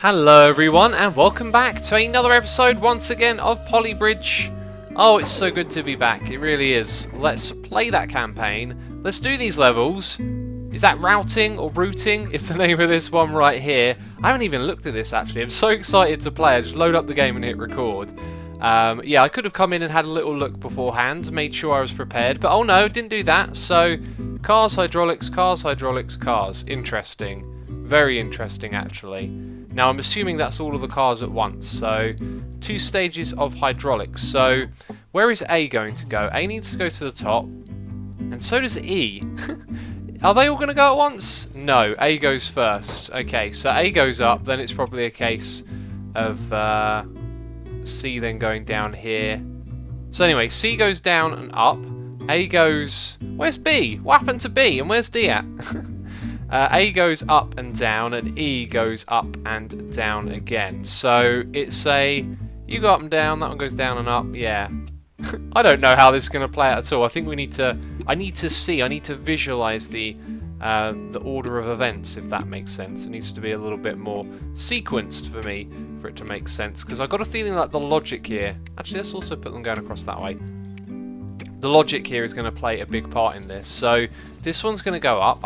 Hello everyone and welcome back to another episode once again of Polybridge. Oh, it's so good to be back, it really is. Let's play that campaign, let's do these levels. Is that routing or routing is the name of this one right here. I haven't even looked at this actually, I'm so excited to play. I just load up the game and hit record. Yeah, I could have come in and had a little look beforehand, made sure I was prepared, but oh no, didn't do that. So, cars, hydraulics, cars, hydraulics, cars. Interesting. Very interesting actually. Now I'm assuming that's all of the cars at once, so 2 stages of hydraulics. So where is A going to go? A needs to go to the top, and so does E. Are they all going to go at once? No, A goes first. Okay, so A goes up, then it's probably a case of C then going down here. So anyway, C goes down and up, A goes... Where's B? What happened to B? And where's D at? A goes up and down, and E goes up and down again. So it's a, you go up and down, that one goes down and up, yeah. I don't know how this is going to play out at all. I think we need to, I need to visualise the order of events, if that makes sense. It needs to be a little bit more sequenced for me, for it to make sense. Because I've got a feeling like the logic here, actually let's also put them going across that way. The logic here is going to play a big part in this. So this one's going to go up,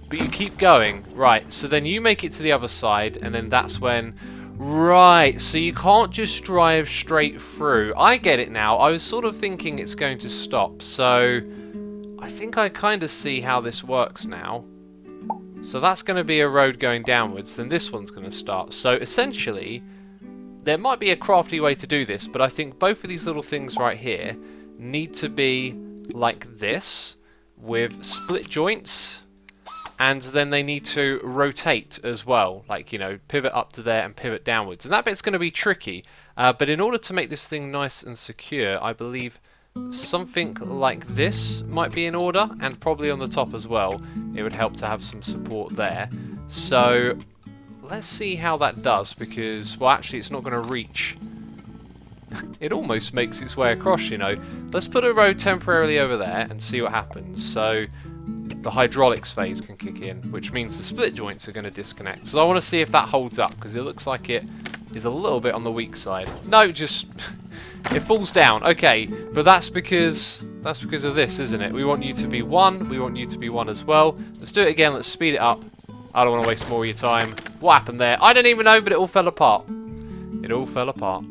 but you keep going, right, so then you make it to the other side, and then that's when, right, so you can't just drive straight through. I get it now. I was sort of thinking it's going to stop, so I think I kind of see how this works now. So that's going to be a road going downwards, then this one's going to start. So essentially, there might be a crafty way to do this, but I think both of these little things right here need to be like this, with split joints. And then they need to rotate as well, like, you know, pivot up to there and pivot downwards. And that bit's going to be tricky, but in order to make this thing nice and secure, I believe something like this might be in order, and probably on the top as well. It would help to have some support there. So, let's see how that does, because, well, actually it's not going to reach. It almost makes its way across, you know. Let's put a road temporarily over there and see what happens. So, the hydraulics phase can kick in, which means the split joints are going to disconnect. So I want to see if that holds up, because it looks like it is a little bit on the weak side. No, just it falls down. Okay, but that's because of this, isn't it? We want you to be 1. We want you to be 1 as well. Let's do it again. Let's speed it up. I don't want to waste more of your time. What happened there? I don't even know, but it all fell apart. It all fell apart.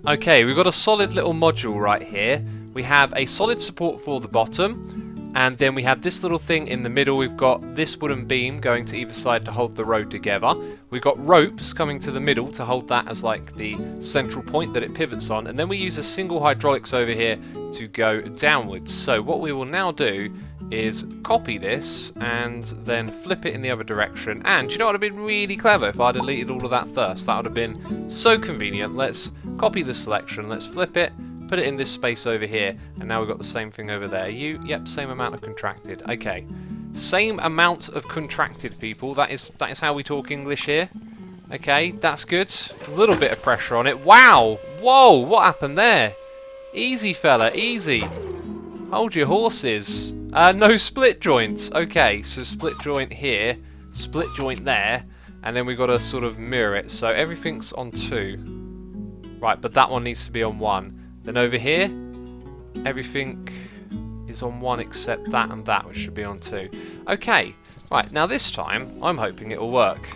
Okay, we've got a solid little module right here. We have a solid support for the bottom. And then we have this little thing in the middle. We've got this wooden beam going to either side to hold the road together. We've got ropes coming to the middle to hold that as like the central point that it pivots on. And then we use a single hydraulics over here to go downwards. So what we will now do is copy this and then flip it in the other direction. And do you know what would have been really clever if I deleted all of that first? That would have been so convenient. Let's copy the selection. Let's flip it. Put it in this space over here, and now we've got the same thing over there. Yep, same amount of contracted. Okay, same amount of contracted, people. That is how we talk English here. Okay, that's good. A little bit of pressure on it. Wow! Whoa! What happened there? Easy, fella, easy. Hold your horses. No split joints. Okay, so split joint here, split joint there, and then we've got to sort of mirror it. So everything's on 2. Right, but that one needs to be on 1. Then over here, everything is on 1 except that and that, which should be on 2. Okay, right, now this time, I'm hoping it will work.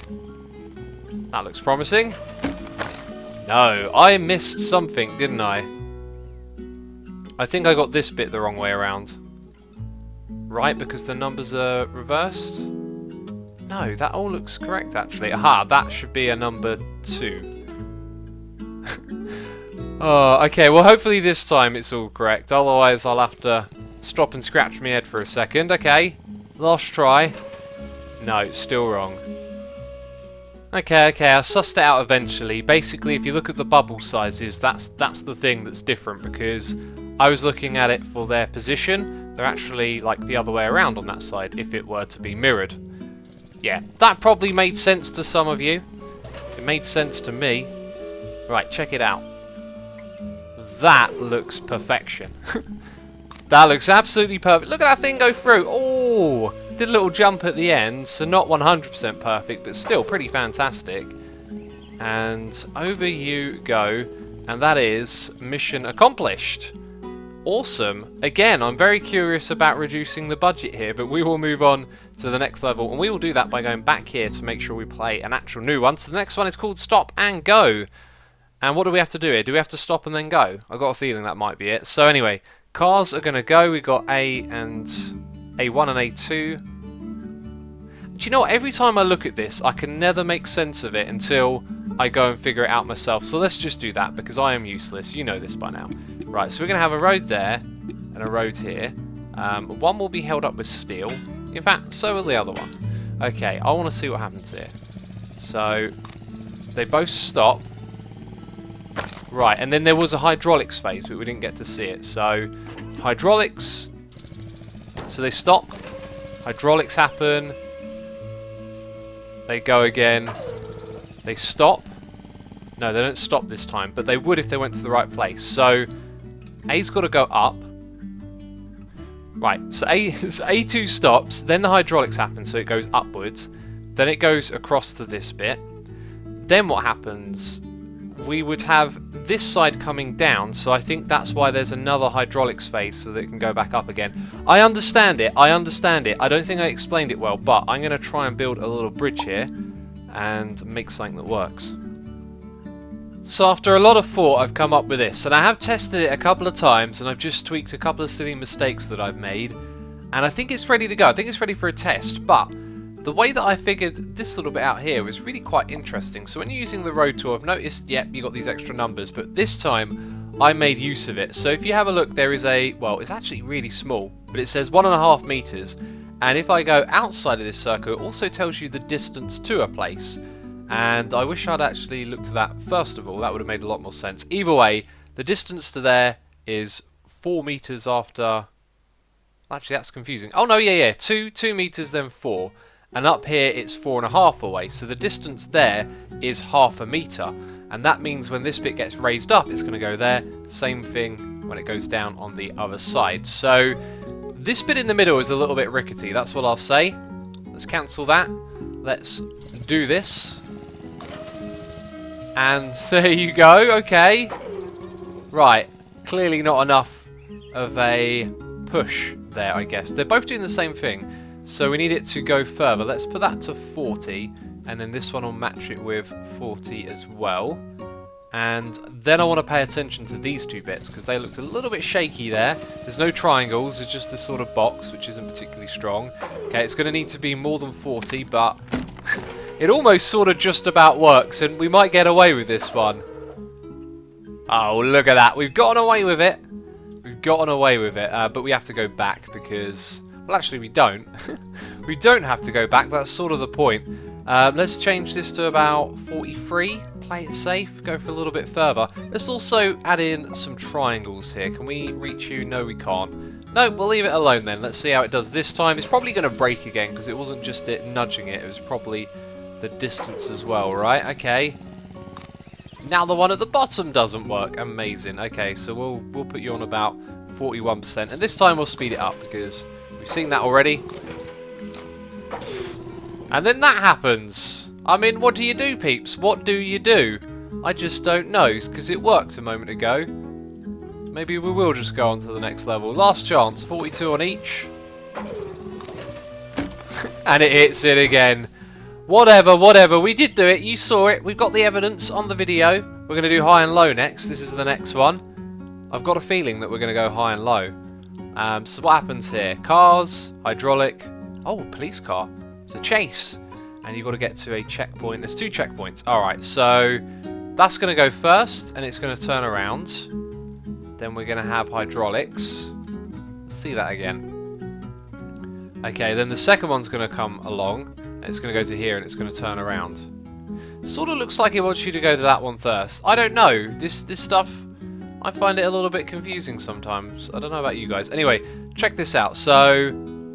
That looks promising. No, I missed something, didn't I? I think I got this bit the wrong way around. Right, because the numbers are reversed? No, that all looks correct, actually. Aha, that should be a number 2. Oh, okay, well hopefully this time it's all correct, otherwise I'll have to stop and scratch my head for a second. Okay, last try. No, it's still wrong. Okay, I sussed it out eventually. Basically, if you look at the bubble sizes, that's the thing that's different, because I was looking at it for their position. They're actually like the other way around on that side, if it were to be mirrored. Yeah, that probably made sense to some of you. It made sense to me. Right, check it out. That looks perfection. That looks absolutely perfect. Look at that thing go through. Oh, Did a little jump at the end, so not 100% perfect, but still pretty fantastic. And over you go, and that is mission accomplished. Awesome. Again, I'm very curious about reducing the budget here, but we will move on to the next level, and we will do that by going back here to make sure we play an actual new one. So the next one is called Stop and Go. And what do we have to do here? Do we have to stop and then go? I've got a feeling that might be it. So anyway, cars are going to go. We've got A1 and A2. Do you know what? Every time I look at this, I can never make sense of it until I go and figure it out myself. So let's just do that, because I am useless. You know this by now. Right, so we're going to have a road there and a road here. One will be held up with steel. In fact, so will the other one. Okay, I want to see what happens here. So, they both stop. Right, and then there was a hydraulics phase, but we didn't get to see it. So, hydraulics. So they stop. Hydraulics happen. They go again. They stop. No, they don't stop this time, but they would if they went to the right place. So, A's got to go up. Right, so A2 stops, then the hydraulics happen, so it goes upwards. Then it goes across to this bit. Then what happens? We would have this side coming down, so I think that's why there's another hydraulics phase, so that it can go back up again. I understand it, I understand it. I don't think I explained it well, but I'm going to try and build a little bridge here and make something that works. So after a lot of thought, I've come up with this, and I have tested it a couple of times, and I've just tweaked a couple of silly mistakes that I've made, and I think it's ready to go. I think it's ready for a test, but the way that I figured this little bit out here was really quite interesting. So when you're using the road tool, I've noticed, yep, you got these extra numbers, but this time I made use of it. So if you have a look, there is a, well, it's actually really small, but it says 1.5 meters, and if I go outside of this circle, it also tells you the distance to a place. And I wish I'd actually looked at that first of all. That would have made a lot more sense. Either way, the distance to there is 4 meters after... Actually, that's confusing. Oh, no, yeah. 2 meters, then 4. And up here, it's 4.5 away. So the distance there is 0.5 meter. And that means when this bit gets raised up, it's going to go there. Same thing when it goes down on the other side. So this bit in the middle is a little bit rickety. That's what I'll say. Let's cancel that. Let's do this. And there you go, okay. Right, clearly not enough of a push there, I guess. They're both doing the same thing, so we need it to go further. Let's put that to 40, and then this one will match it with 40 as well. And then I want to pay attention to these two bits, because they looked a little bit shaky there. There's no triangles, there's just this sort of box, which isn't particularly strong. Okay, it's going to need to be more than 40, but... it almost sort of just about works, and we might get away with this one. Oh, look at that. We've gotten away with it. We've gotten away with it, but we have to go back because... well, actually, we don't. We don't have to go back. That's sort of the point. Let's change this to about 43. Play it safe. Go for a little bit further. Let's also add in some triangles here. Can we reach you? No, we can't. No, we'll leave it alone then. Let's see how it does this time. It's probably going to break again because it wasn't just it nudging it. It was probably... the distance as well, right? Okay. Now the one at the bottom doesn't work. Amazing. Okay, so we'll put you on about 41%, and this time we'll speed it up because we've seen that already. And then that happens. I mean, what do you do, peeps? What do you do? I just don't know, because it worked a moment ago. Maybe we will just go on to the next level. Last chance, 42 on each. And it hits it again. Whatever, we did do it, you saw it, we've got the evidence on the video. We're going to do high and low next, this is the next one. I've got a feeling that we're going to go high and low. So what happens here? Cars, hydraulic, oh, police car. It's a chase. And you've got to get to a checkpoint, there's 2 checkpoints. Alright, so that's going to go first, and it's going to turn around. Then we're going to have hydraulics. Let's see that again. Okay, then the second one's going to come along. It's going to go to here and it's going to turn around. Sort of looks like it wants you to go to that one first. I don't know. This stuff, I find it a little bit confusing sometimes. I don't know about you guys. Anyway, check this out. So,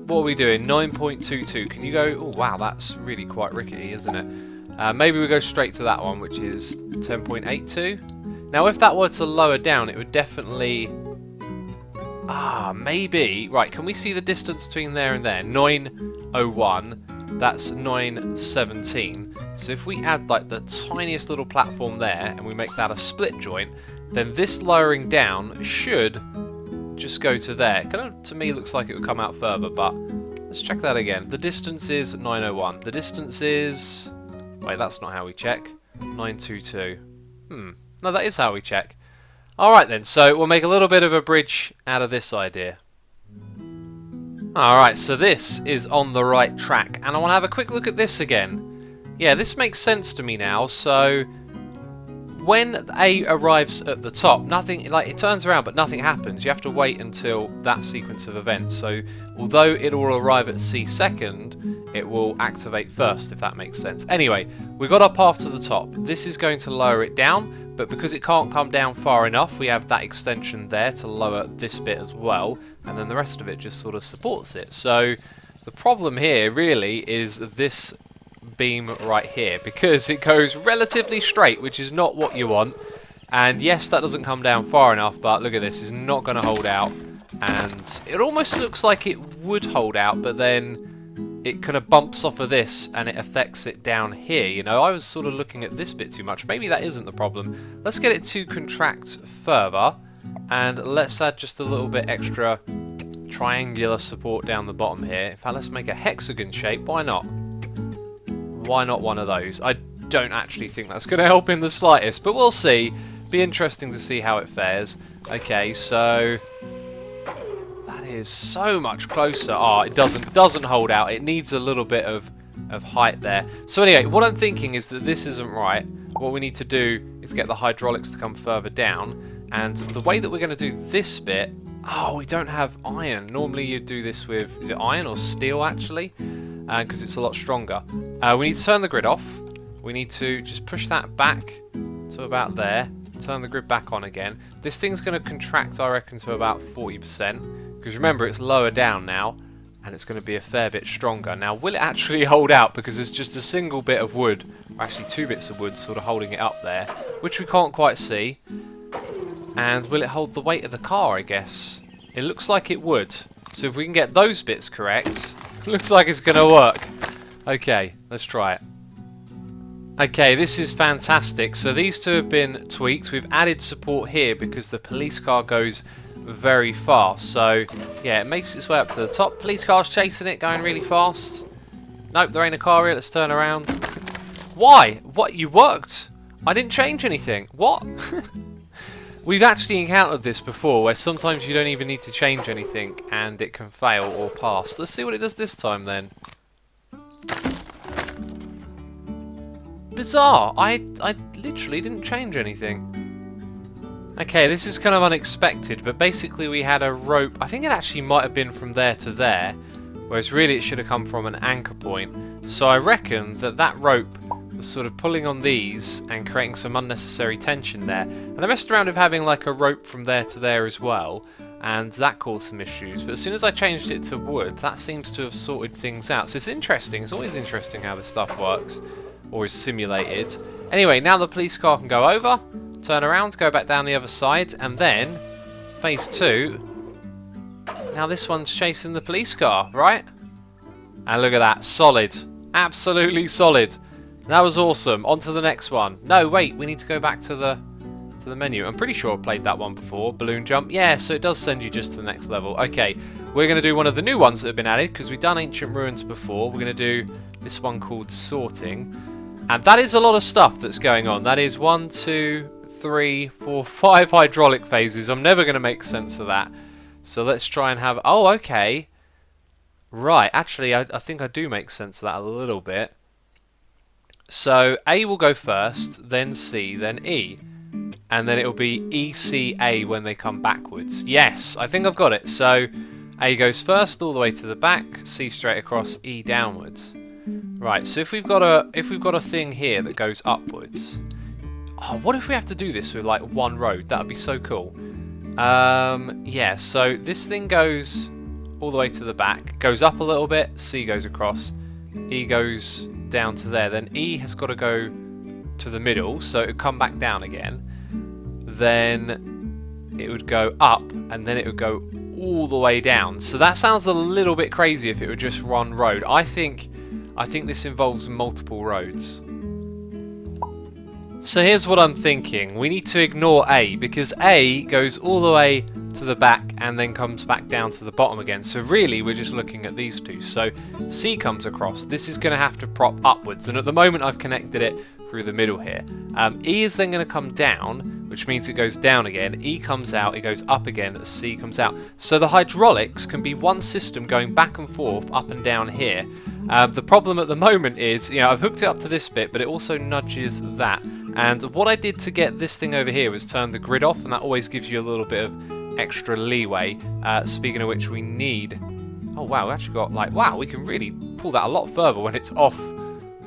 what are we doing? 9.22. Can you go... oh, wow, that's really quite rickety, isn't it? Maybe we go straight to that one, which is 10.82. Now, if that were to lower down, it would definitely Maybe. Right, can we see the distance between there and there? 901. That's 917. So if we add like the tiniest little platform there and we make that a split joint, then this lowering down should just go to there. Kind of, to me, looks like it would come out further, but let's check that again. The distance is 901. The distance is... Wait, that's not how we check. 922. No, that is how we check. Alright then, so we'll make a little bit of a bridge out of this idea. Alright, so this is on the right track, and I want to have a quick look at this again. Yeah, this makes sense to me now, so when A arrives at the top, nothing, like, it turns around but nothing happens. You have to wait until that sequence of events, so although it will arrive at C second, it will activate first, if that makes sense. Anyway, we got our path to the top. This is going to lower it down, but because it can't come down far enough, we have that extension there to lower this bit as well, and then the rest of it just sort of supports it. So the problem here really is this beam right here, because it goes relatively straight, which is not what you want. And yes, that doesn't come down far enough, but look at this, it's not going to hold out. And it almost looks like it would hold out, but then it kind of bumps off of this and it affects it down here. You know, I was sort of looking at this bit too much. Maybe that isn't the problem. Let's get it to contract further, and let's add just a little bit extra triangular support down the bottom here. In fact, let's make a hexagon shape. Why not? Why not one of those? I don't actually think that's going to help in the slightest, but we'll see. Be interesting to see how it fares. Okay, so that is so much closer. Oh, it doesn't hold out. It needs a little bit of height there. So anyway, what I'm thinking is that this isn't right. What we need to do is get the hydraulics to come further down, and the way that we're going to do this bit... Oh, we don't have iron. Normally you'd do this with... Is it iron or steel, actually? Because it's a lot stronger. We need to turn the grid off. We need to just push that back to about there. Turn the grid back on again. This thing's going to contract, I reckon, to about 40%. Because remember, it's lower down now. And it's going to be a fair bit stronger. Now, will it actually hold out? Because there's just a single bit of wood. Or actually, 2 bits of wood sort of holding it up there. Which we can't quite see. And will it hold the weight of the car, I guess? It looks like it would. So if we can get those bits correct, looks like it's going to work. Okay, let's try it. Okay, this is fantastic. So these two have been tweaked. We've added support here because the police car goes very fast. So, yeah, it makes its way up to the top. Police car's chasing it, going really fast. Nope, there ain't a car here. Let's turn around. Why? What? You worked? I didn't change anything. What? We've actually encountered this before, where sometimes you don't even need to change anything and it can fail or pass. Let's see what it does this time then. Bizarre. I literally didn't change anything. Okay, this is kind of unexpected, but basically we had a rope. I think it actually might have been from there to there, whereas really it should have come from an anchor point. So I reckon that that rope was sort of pulling on these and creating some unnecessary tension there. And I messed around with having like a rope from there to there as well, and that caused some issues. But as soon as I changed it to wood, that seems to have sorted things out. So it's interesting. It's always interesting how this stuff works, or is simulated. Anyway, now the police car can go over, turn around, go back down the other side, and then phase 2. Now this one's chasing the police car, right? And look at that, solid, absolutely solid. That was awesome. On to the next one. No, wait, we need to go back to the menu. I'm pretty sure I played that one before. Balloon jump. Yeah, so it does send you just to the next level. Okay, we're going to do one of the new ones that have been added, because we've done Ancient Ruins before. We're going to do this one called Sorting. And that is a lot of stuff that's going on. That is 1, 2, 3, 4, 5 hydraulic phases. I'm never going to make sense of that. So let's try and have... Oh, okay. Right, actually, I think I do make sense of that a little bit. So A will go first, then C, then E. And then it will be E, C, A when they come backwards. Yes, I think I've got it. So A goes first all the way to the back, C straight across, E downwards. Right, so if we've got a thing here that goes upwards. Oh, what if we have to do this with like one road? That would be so cool. Yeah, so this thing goes all the way to the back, goes up a little bit, C goes across, E goes down to there, then E has got to go to the middle, so it would come back down again. Then it would go up, and then it would go all the way down. So that sounds a little bit crazy if it were just one road. I think this involves multiple roads. So here's what I'm thinking. We need to ignore A, because A goes all the way to the back and then comes back down to the bottom again. So really we're just looking at these two. So C comes across. This is going to have to prop upwards, and at the moment I've connected it through the middle here. E is then going to come down, which means it goes down again. E comes out, it goes up again, C comes out. So the hydraulics can be one system going back and forth, up and down here. The problem at the moment is, I've hooked it up to this bit, but it also nudges that. And what I did to get this thing over here was turn the grid off, and that always gives you a little bit of extra leeway. Speaking of which, we need... Oh wow, we actually got wow, we can really pull that a lot further when it's off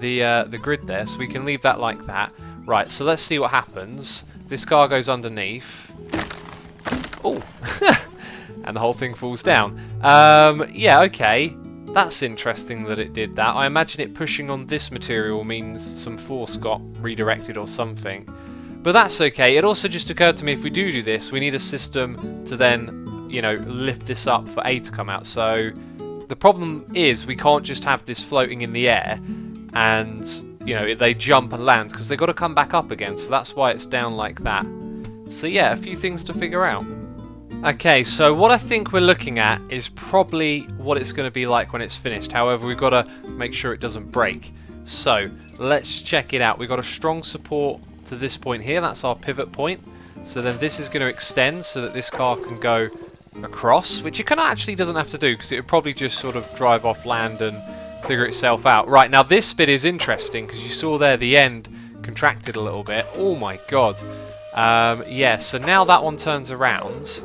the grid there, so we can leave that like that. Right, so let's see what happens. This car goes underneath. Oh, and the whole thing falls down. Yeah, okay. That's interesting that it did that. I imagine it pushing on this material means some force got redirected or something. But that's okay. It also just occurred to me, if we do this, we need a system to then, lift this up for A to come out. So the problem is we can't just have this floating in the air and, they jump and land, because they've got to come back up again. So that's why it's down like that. So yeah, a few things to figure out. Okay, so what I think we're looking at is probably what it's going to be like when it's finished. However, we've got to make sure it doesn't break. So let's check it out. We've got a strong support to this point here. That's our pivot point. So then this is going to extend so that this car can go across, which it kind of actually doesn't have to do, because it would probably just sort of drive off land and figure itself out. Right, now this bit is interesting, because you saw there the end contracted a little bit. Oh my god. Yeah, so now that one turns around.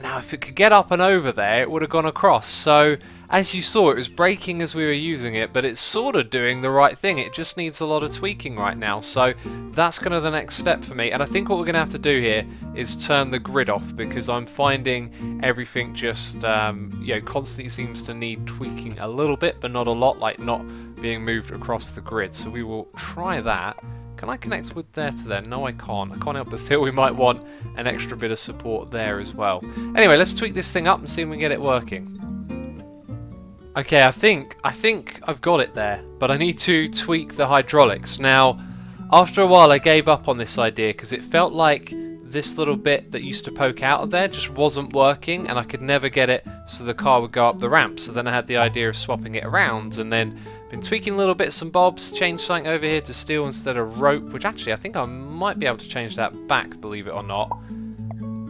Now, if it could get up and over there, it would have gone across. So, as you saw, it was braking as we were using it, but it's sort of doing the right thing. It just needs a lot of tweaking right now. So, that's kind of the next step for me. And I think what we're going to have to do here is turn the grid off, because I'm finding everything just, constantly seems to need tweaking a little bit, but not a lot, like not being moved across the grid. So, we will try that. Can I connect with there to there? No, I can't. I can't help but feel we might want an extra bit of support there as well. Anyway, let's tweak this thing up and see if we can get it working. Okay, I think I've got it there, but I need to tweak the hydraulics. Now, after a while I gave up on this idea, because it felt like this little bit that used to poke out of there just wasn't working, and I could never get it so the car would go up the ramp. So then I had the idea of swapping it around, and then been tweaking little bits and bobs, changed something over here to steel instead of rope, which actually I think I might be able to change that back, believe it or not.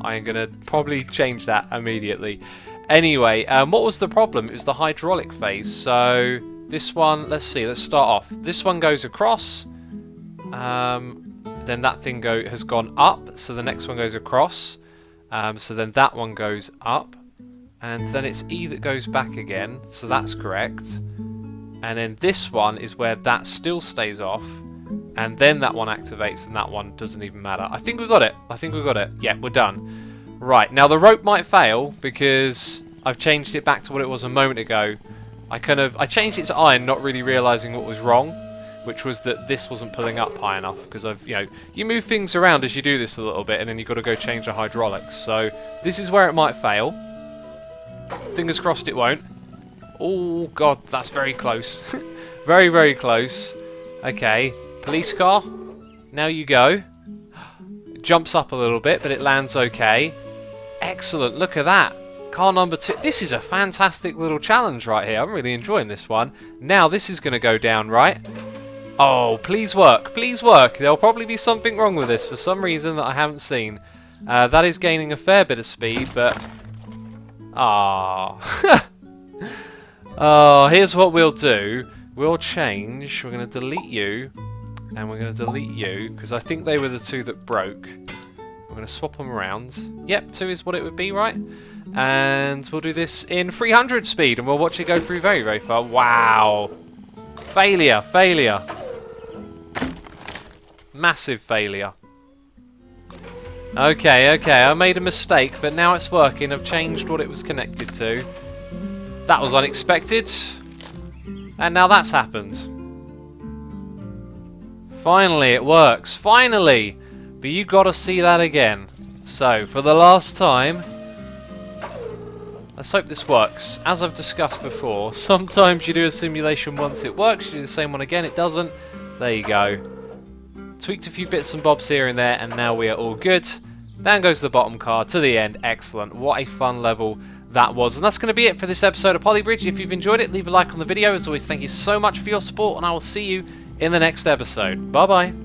I am going to probably change that immediately. Anyway, what was the problem? It was the hydraulic phase. So this one, let's start off. This one goes across, then that thing has gone up, so the next one goes across, so then that one goes up, and then it's E that goes back again, so that's correct. And then this one is where that still stays off, and then that one activates, and that one doesn't even matter. I think we got it. Yeah, we're done. Right, now the rope might fail because I've changed it back to what it was a moment ago. I changed it to iron, not really realizing what was wrong, which was that this wasn't pulling up high enough, because you move things around as you do this a little bit, and then you've got to go change the hydraulics. So this is where it might fail. Fingers crossed it won't. Oh god, that's very close. Very, very close. Okay, police car. Now you go. It jumps up a little bit, but it lands okay. Excellent, look at that. Car number 2. This is a fantastic little challenge right here. I'm really enjoying this one. Now this is going to go down, right? Oh, please work. Please work. There'll probably be something wrong with this for some reason that I haven't seen. That is gaining a fair bit of speed, but... Ah. Oh, here's what we'll do. We'll change. We're going to delete you. And we're going to delete you, because I think they were the two that broke. We're going to swap them around. Yep, 2 is what it would be, right? And we'll do this in 300 speed, and we'll watch it go through very, very far. Wow. Failure, failure. Massive failure. Okay, I made a mistake, but now it's working. I've changed what it was connected to. That was unexpected. And now that's happened. Finally, it works. Finally! But you gotta see that again. So, for the last time, Let's hope this works. As I've discussed before, sometimes you do a simulation once it works, you do the same one again, it doesn't. There you go. Tweaked a few bits and bobs here and there, and now we are all good. Down goes the bottom car to the end. Excellent. What a fun level that was. And that's going to be it for this episode of Polybridge. If you've enjoyed it, leave a like on the video. As always, thank you so much for your support, and I will see you in the next episode. Bye-bye.